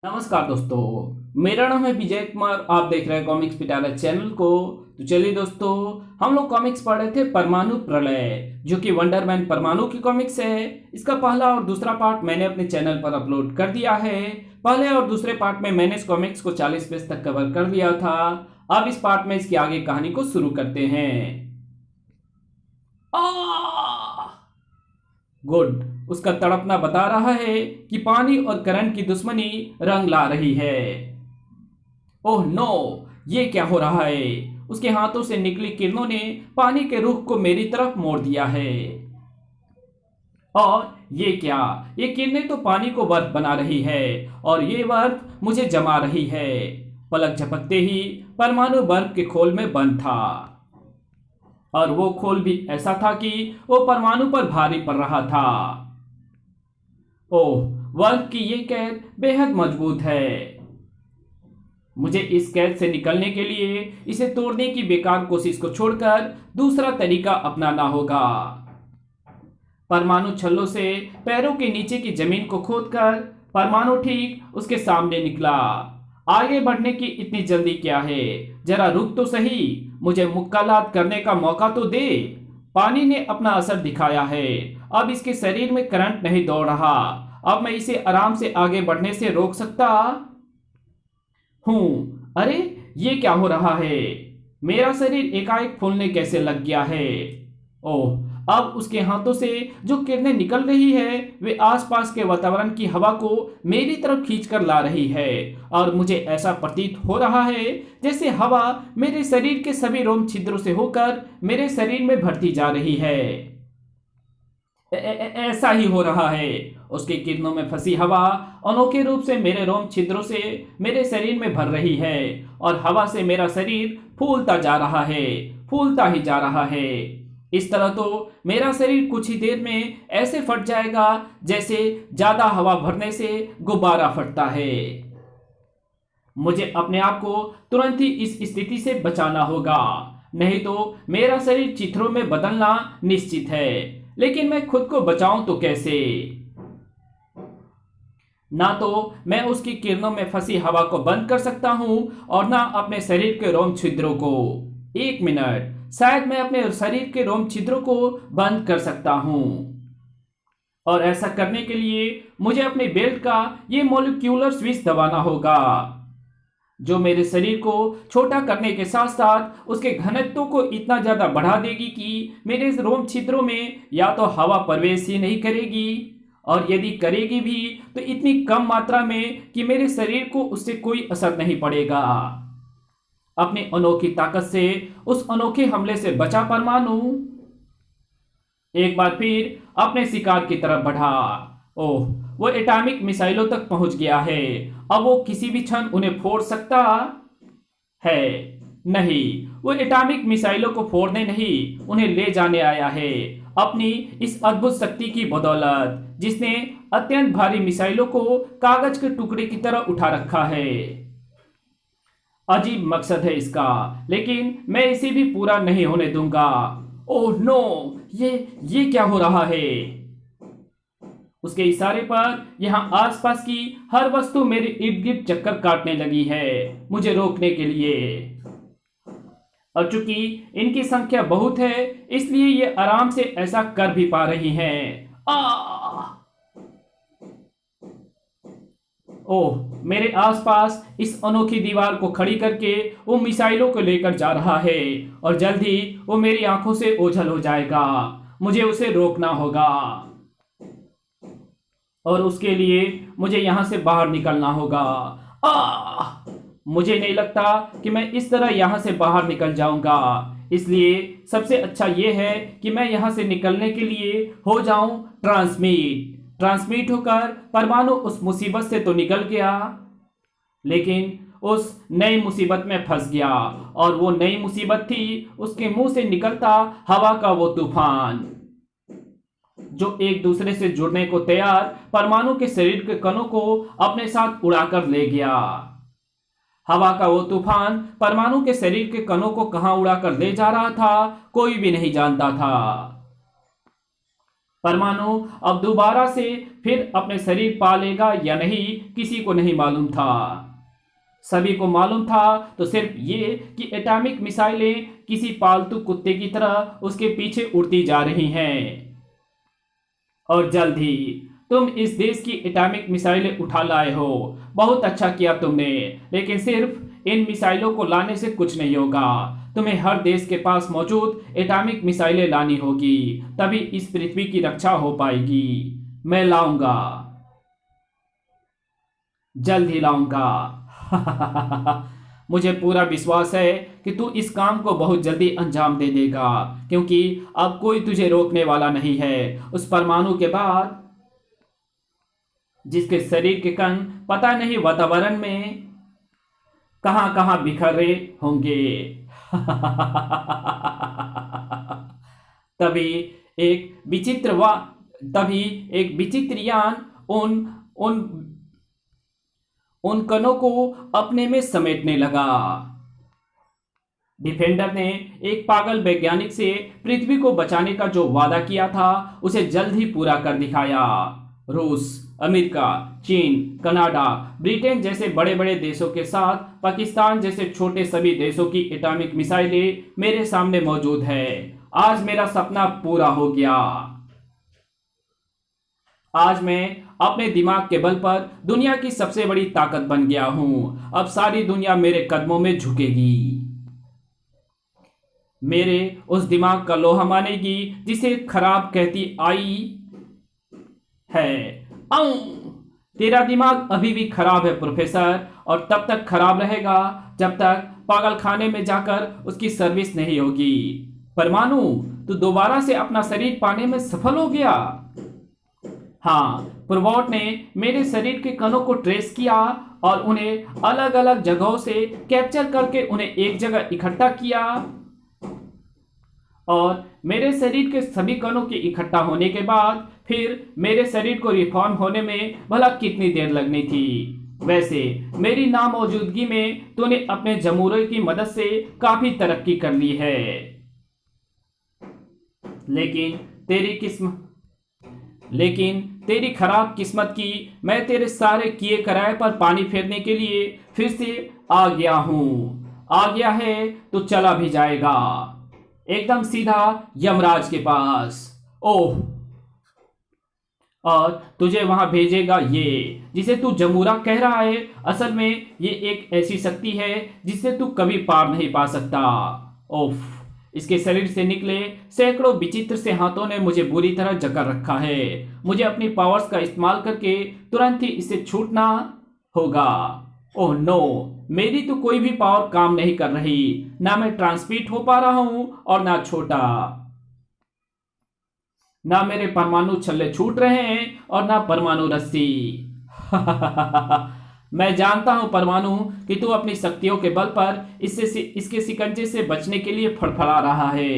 नमस्कार दोस्तों, मेरा नाम है विजय कुमार। आप देख रहे हैं कॉमिक्स पिटारा चैनल को। तो चलिए दोस्तों, हम लोग कॉमिक्स पढ़ रहे थे परमाणु प्रलय, जो कि वंडरमैन परमाणु की कॉमिक्स है। इसका पहला और दूसरा पार्ट मैंने अपने चैनल पर अपलोड कर दिया है। पहले और दूसरे पार्ट में मैंने इस कॉमिक्स को 40 पेज तक कवर कर दिया था। अब इस पार्ट में इसकी आगे कहानी को शुरू करते हैं। गुड। उसका तड़पना बता रहा है कि पानी और करंट की दुश्मनी रंग ला रही है। ओह नो, ये क्या हो रहा है? उसके हाथों से निकली किरणों ने पानी के रुख को मेरी तरफ मोड़ दिया है। और ये क्या? ये किरणें तो पानी को बर्फ बना रही है और ये बर्फ मुझे जमा रही है। पलक झपकते ही परमाणु बर्फ के खोल में बंद था, और वो खोल भी ऐसा था कि वो परमाणु पर भारी पड़ रहा था। ओह, बर्फ की ये कैद बेहद मजबूत है। मुझे इस कैद से निकलने के लिए इसे तोड़ने की बेकार कोशिश को छोड़कर दूसरा तरीका अपनाना होगा। परमाणु छल्लों से पैरों के नीचे की जमीन को खोदकर परमाणु ठीक उसके सामने निकला। आगे बढ़ने की इतनी जल्दी क्या है? जरा रुक तो सही, मुझे मुक्कालात करने का मौका तो दे। पानी ने अपना असर दिखाया है। अब इसके शरीर में करंट नहीं दौड़ रहा। अब मैं इसे आराम से आगे बढ़ने से रोक सकता हूं। अरे, ये क्या हो रहा है? मेरा शरीर एकाएक फूलने कैसे लग गया है? ओह, अब उसके हाथों से जो किरणें निकल रही है वे आसपास के वातावरण की हवा को मेरी तरफ खींचकर ला रही है, और मुझे ऐसा प्रतीत हो रहा है जैसे हवा मेरे शरीर के सभी रोम छिद्रों से होकर मेरे शरीर में भरती जा रही है। ऐसा ही हो रहा है। उसकी किरणों में फंसी हवा अनोखे रूप से मेरे रोम छिद्रों से मेरे शरीर में भर रही है, और हवा से मेरा शरीर फूलता जा रहा है, फूलता ही जा रहा है। इस तरह तो मेरा शरीर कुछ ही देर में ऐसे फट जाएगा जैसे ज्यादा हवा भरने से गुब्बारा फटता है। मुझे अपने आप को तुरंत ही इस स्थिति से बचाना होगा, नहीं तो मेरा शरीर चित्रों में बदलना निश्चित है। लेकिन मैं खुद को बचाऊं तो कैसे? ना तो मैं उसकी किरणों में फंसी हवा को बंद कर सकता हूं, और ना अपने शरीर के रोम छिद्रों को। एक मिनट, शायद मैं अपने शरीर के रोम छिद्रों को बंद कर सकता हूं। और ऐसा करने के लिए मुझे अपने बेल्ट का ये मॉलिक्यूलर स्विच दबाना होगा, जो मेरे शरीर को छोटा करने के साथ साथ उसके घनत्व को इतना ज्यादा बढ़ा देगी कि मेरे रोम छिद्रों में या तो हवा प्रवेश ही नहीं करेगी, और यदि करेगी भी तो इतनी कम मात्रा में कि मेरे शरीर को उससे कोई असर नहीं पड़ेगा। अपनी अनोखी ताकत से उस अनोखे हमले से बचा परमाणु एक बार फिर अपने शिकार की तरफ बढ़ा। ओह, वो एटॉमिक मिसाइलों तक पहुंच गया है। अब वो किसी भी क्षण उन्हें फोड़ सकता है। नहीं, वो एटॉमिक मिसाइलों को फोड़ने नहीं, उन्हें ले जाने आया है, अपनी इस अद्भुत शक्ति की बदौलत, जिसने अत्यंत भारी मिसाइलों को कागज के टुकड़े की तरह उठा रखा है। अजीब मकसद है इसका, लेकिन मैं इसे भी पूरा नहीं होने दूंगा। ओह नो, ये क्या हो रहा है? उसके इशारे पर यहां आसपास की हर वस्तु मेरे इर्द गिर्द चक्कर काटने लगी है, मुझे रोकने के लिए। और चूंकि इनकी संख्या बहुत है, इसलिए ये आराम से ऐसा कर भी पा रही हैं। ओह, मेरे आसपास इस अनोखी दीवार को खड़ी करके वो मिसाइलों को लेकर जा रहा है, और जल्द ही वो मेरी आंखों से ओझल हो जाएगा। मुझे उसे रोकना होगा, और उसके लिए मुझे यहां से बाहर निकलना होगा। मुझे नहीं लगता कि मैं इस तरह यहां से बाहर निकल जाऊंगा, इसलिए सबसे अच्छा यह है कि मैं यहां से निकलने के लिए हो जाऊं ट्रांसमिट होकर परमाणु उस मुसीबत से तो निकल गया, लेकिन उस नई मुसीबत में फंस गया। और वो नई मुसीबत थी उसके मुंह से निकलता हवा का वो तूफान, जो एक दूसरे से जुड़ने को तैयार परमाणु के शरीर के कणों को अपने साथ उड़ाकर ले गया। हवा का वो तूफान परमाणु के शरीर के कणों को कहां उड़ाकर ले जा रहा था, कोई भी नहीं जानता था। परमाणु अब दोबारा से फिर अपने शरीर पा लेगा या नहीं, किसी को नहीं मालूम था। सभी को मालूम था तो सिर्फ ये कि एटॉमिक मिसाइलें किसी पालतू कुत्ते की तरह उसके पीछे उड़ती जा रही हैं। और जल्द ही तुम इस देश की एटॉमिक मिसाइलें उठा लाए हो। बहुत अच्छा किया तुमने, लेकिन सिर्फ इन मिसाइलों को लाने से कुछ नहीं होगा। तुम्हें हर देश के पास मौजूद एटॉमिक मिसाइलें लानी होगी, तभी इस पृथ्वी की रक्षा हो पाएगी। मैं लाऊंगा, जल्द ही लाऊंगा। मुझे पूरा विश्वास है कि तू इस काम को बहुत जल्दी अंजाम दे देगा, क्योंकि अब कोई तुझे रोकने वाला नहीं है। उस परमाणु के बाद जिसके शरीर के कण पता नहीं वातावरण में कहां कहां बिखरे होंगे। तभी एक विचित्र वा तभी एक विचित्र यान उन उन उन कणों को अपने में समेटने लगा। डिफेंडर ने एक पागल वैज्ञानिक से पृथ्वी को बचाने का जो वादा किया था उसे जल्द ही पूरा कर दिखाया। रूस, अमेरिका, चीन, कनाडा, ब्रिटेन जैसे बड़े बड़े देशों के साथ पाकिस्तान जैसे छोटे सभी देशों की एटॉमिक मिसाइलें मेरे सामने मौजूद है। आज मेरा सपना पूरा हो गया। आज मैं अपने दिमाग के बल पर दुनिया की सबसे बड़ी ताकत बन गया हूं। अब सारी दुनिया मेरे कदमों में झुकेगी, मेरे उस दिमाग का लोहा मानेगी जिसे खराब कहती आई है। तेरा दिमाग अभी भी खराब है प्रोफेसर, और तब तक खराब रहेगा जब तक पागल खाने में जाकर उसकी सर्विस नहीं होगी। परमाणु, तू दोबारा से अपना शरीर पाने में सफल हो गया। हाँ, प्रोबॉट ने मेरे शरीर के कणों को ट्रेस किया और उन्हें अलग अलग जगहों से कैप्चर करके उन्हें एक जगह इकट्ठा किया। और मेरे शरीर के सभी कणों के इकट्ठा होने के बाद फिर मेरे शरीर को रिफॉर्म होने में भला कितनी देर लगनी थी। वैसे मेरी नामौजूदगी में तूने अपने जमूरे की मदद से काफी तरक्की कर ली है, लेकिन तेरी खराब किस्मत की मैं तेरे सारे किए कराए पर पानी फेरने के लिए फिर से आ गया हूं। आ गया है तो चला भी जाएगा, एकदम सीधा यमराज के पास। ओह, और तुझे वहां भेजेगा ये जिसे तू जमूरा कह रहा है। असल में ये एक ऐसी शक्ति है जिसे तू कभी पार नहीं पा सकता। ओफ, इसके शरीर से निकले सैकड़ों विचित्र से हाथों ने मुझे बुरी तरह जकड़ रखा है। मुझे अपनी पावर्स का इस्तेमाल करके तुरंत ही इससे छूटना होगा। ओह नो, मेरी तो कोई भी पावर काम नहीं कर रही। ना मैं ट्रांसमिट हो पा रहा हूं और ना छोटा, ना मेरे परमाणु छल्ले छूट रहे हैं और ना परमाणु रस्सी। मैं जानता हूं परमाणु कि तू अपनी शक्तियों के बल पर इसके शिकंजे से बचने के लिए फड़फड़ा रहा है,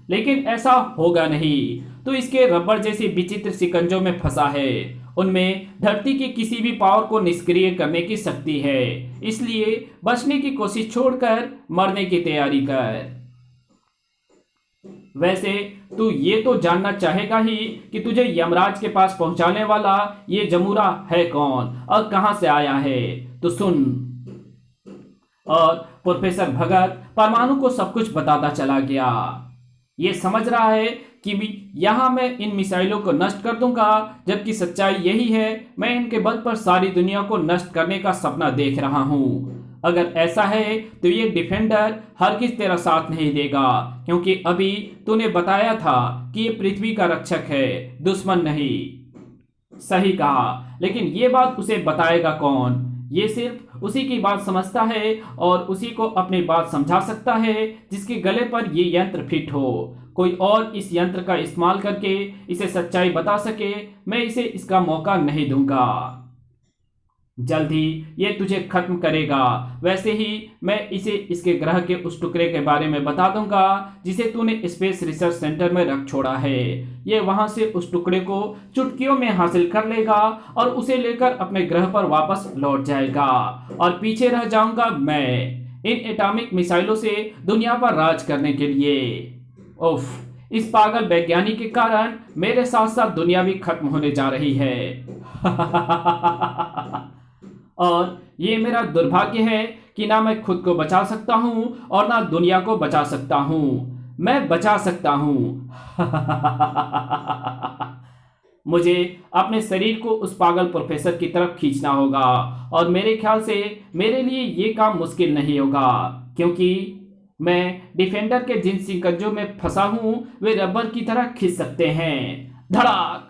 लेकिन ऐसा होगा नहीं। तू इसके रबड़ जैसी विचित्र शिकंजों में फंसा है। उनमें धरती की किसी भी पावर को निष्क्रिय करने की शक्ति है, इसलिए बचने की कोशिश छोड़कर मरने की तैयारी कर। वैसे तू ये तो जानना चाहेगा ही कि तुझे यमराज के पास पहुंचाने वाला ये जमूरा है कौन और कहां से आया है। तो सुन। और प्रोफेसर भगत परमाणु को सब कुछ बताता चला गया। ये समझ रहा है कि यहां मैं इन मिसाइलों को नष्ट कर दूंगा, जबकि सच्चाई यही है मैं इनके बल पर सारी दुनिया को नष्ट करने का सपना देख रहा हूं। अगर ऐसा है तो ये डिफेंडर हरगिज तेरा साथ नहीं देगा, क्योंकि अभी तूने बताया था कि ये पृथ्वी का रक्षक है, दुश्मन नहीं। सही कहा, लेकिन ये बात उसे बताएगा कौन? ये सिर्फ उसी की बात समझता है और उसी को अपनी बात समझा सकता है जिसके गले पर ये यंत्र फिट हो। कोई और इस यंत्र का इस्तेमाल करके इसे सच्चाई बता सके, मैं इसे इसका मौका नहीं दूंगा। जल्द ही ये तुझे खत्म करेगा। वैसे ही मैं इसे इसके ग्रह के उस टुकड़े के बारे में बता दूंगा जिसे तूने स्पेस रिसर्च सेंटर में रख छोड़ा है। ये वहां से उस टुकड़े को चुटकियों में हासिल कर लेगा और उसे लेकर अपने ग्रह पर वापस लौट जाएगा, और पीछे रह जाऊंगा मैं इन एटॉमिक मिसाइलों से दुनिया पर राज करने के लिए। उफ, इस पागल वैज्ञानिक के कारण मेरे साथ साथ दुनिया भी खत्म होने जा रही है। और ये मेरा दुर्भाग्य है कि ना मैं खुद को बचा सकता हूं और ना दुनिया को बचा सकता हूं। मैं बचा सकता हूं। मुझे अपने शरीर को उस पागल प्रोफेसर की तरफ खींचना होगा और मेरे ख्याल से मेरे लिए ये काम मुश्किल नहीं होगा, क्योंकि मैं डिफेंडर के जिन शिकंजों में फंसा हूं वे रबर की तरह खींच सकते हैं। धड़ाक!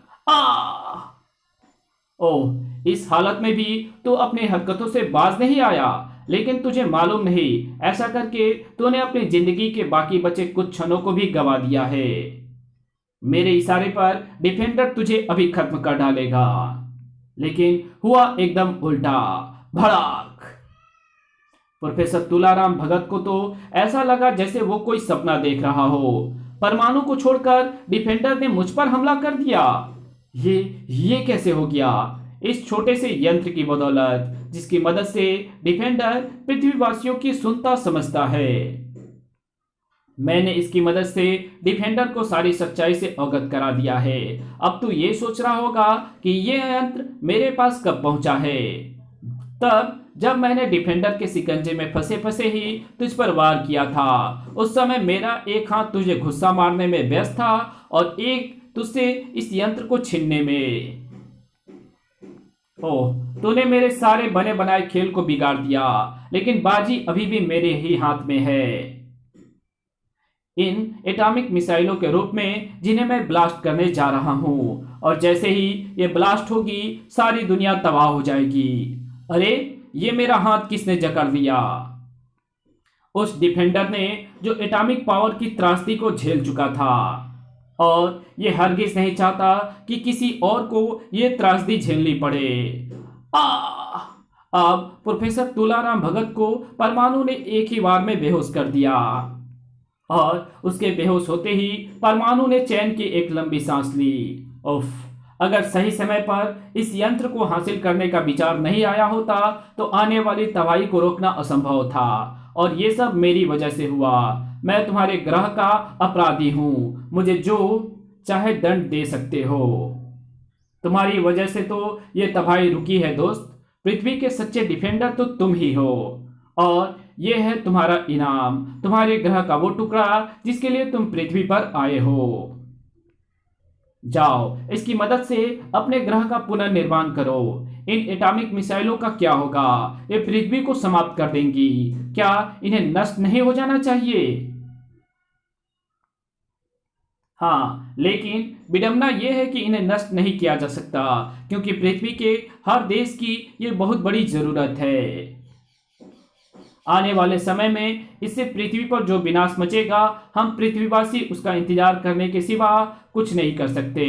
ओह, इस हालत में भी तू अपनी हरकतों से बाज नहीं आया, लेकिन तुझे मालूम नहीं, ऐसा करके तूने अपनी जिंदगी के बाकी बचे कुछ क्षणों को भी गवा दिया है। मेरे इशारे पर डिफेंडर तुझे अभी खत्म कर डालेगा, लेकिन हुआ एकदम उल्टा। भड़ाक! प्रोफेसर तुलाराम भगत को तो ऐसा लगा जैसे वो कोई सपना देख रहा हो। परमाणु को छोड़कर डिफेंडर ने मुझ पर हमला कर दिया। ये कैसे हो गया? इस छोटे से यंत्र की बदौलत, जिसकी मदद से डिफेंडर पृथ्वीवासियों की सुनता समझता है। मैंने इसकी मदद से डिफेंडर को सारी सच्चाई से अवगत करा दिया है। अब तू ये सोच रहा होगा कि ये यंत्र मेरे पास कब पहुंचा है। तब जब मैंने डिफेंडर के शिकंजे में फंसे फंसे ही तुझ पर वार किया था। उस समय मेरा एक हाथ तुझे गुस्सा मारने में व्यस्त था और एक तुझसे इस यंत्र को छीनने में। ओह, तूने मेरे सारे बने बनाए खेल को बिगाड़ दिया, लेकिन बाजी अभी भी मेरे ही हाथ में है। इन एटॉमिक मिसाइलों के रूप में जिन्हें मैं ब्लास्ट करने जा रहा हूं, और जैसे ही ये ब्लास्ट होगी सारी दुनिया तबाह हो जाएगी। अरे, ये मेरा हाथ किसने जकड़ दिया? उस डिफेंडर ने जो एटॉमिक पावर की त्रासदी को झेल चुका था, और ये हरगिज नहीं चाहता कि किसी और को ये त्रासदी झेलनी पड़े। अब प्रोफेसर तुलाराम भगत को परमाणु ने एक ही बार में बेहोश कर दिया, और उसके बेहोश होते ही परमाणु ने चैन की एक लंबी सांस ली। उफ, अगर सही समय पर इस यंत्र को हासिल करने का विचार नहीं आया होता तो आने वाली तबाही को रोकना असंभव था, और ये सब मेरी वजह से हुआ। मैं तुम्हारे ग्रह का अपराधी हूं, मुझे जो चाहे दंड दे सकते हो। तुम्हारी वजह से तो ये तबाही रुकी है दोस्त। पृथ्वी के सच्चे डिफेंडर तो तुम ही हो, और ये है तुम्हारा इनाम, तुम्हारे ग्रह का वो टुकड़ा जिसके लिए तुम पृथ्वी पर आए हो। जाओ, इसकी मदद से अपने ग्रह का पुनर्निर्माण करो। इन एटॉमिक मिसाइलों का क्या होगा? ये पृथ्वी को समाप्त कर देंगी। क्या इन्हें नष्ट नहीं हो जाना चाहिए? हाँ, लेकिन विडंबना यह है कि इन्हें नष्ट नहीं किया जा सकता, क्योंकि पृथ्वी के हर देश की ये बहुत बड़ी जरूरत है। आने वाले समय में इससे पृथ्वी पर जो विनाश मचेगा, हम पृथ्वीवासी उसका इंतजार करने के सिवा कुछ नहीं कर सकते।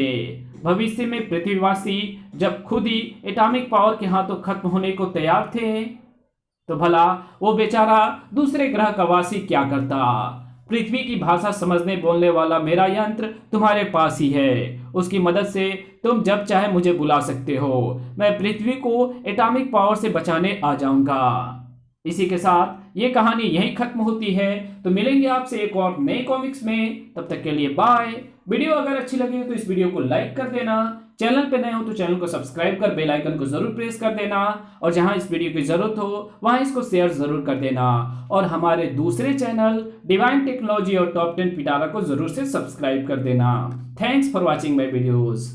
भविष्य में पृथ्वीवासी जब खुद ही एटॉमिक पावर के हाथों खत्म होने को तैयार थे, तो भला वो बेचारा दूसरे ग्रह का वासी क्या करता? पृथ्वी की भाषा समझने बोलने वाला मेरा यंत्र तुम्हारे पास ही है। उसकी मदद से तुम जब चाहे मुझे बुला सकते हो। मैं पृथ्वी को एटॉमिक पावर से बचाने आ जाऊंगा। इसी के साथ ये कहानी यहीं खत्म होती है। तो मिलेंगे आपसे एक और नए कॉमिक्स में, तब तक के लिए बाय। वीडियो अगर अच्छी लगी तो इस वीडियो को लाइक कर देना। चैनल पे नए हो तो चैनल को सब्सक्राइब कर बेल आइकन को जरूर प्रेस कर देना, और जहां इस वीडियो की जरूरत हो वहां इसको शेयर जरूर कर देना। और हमारे दूसरे चैनल डिवाइन टेक्नोलॉजी और टॉप 10 पिटारा को जरूर से सब्सक्राइब कर देना। Thanks for watching my videos.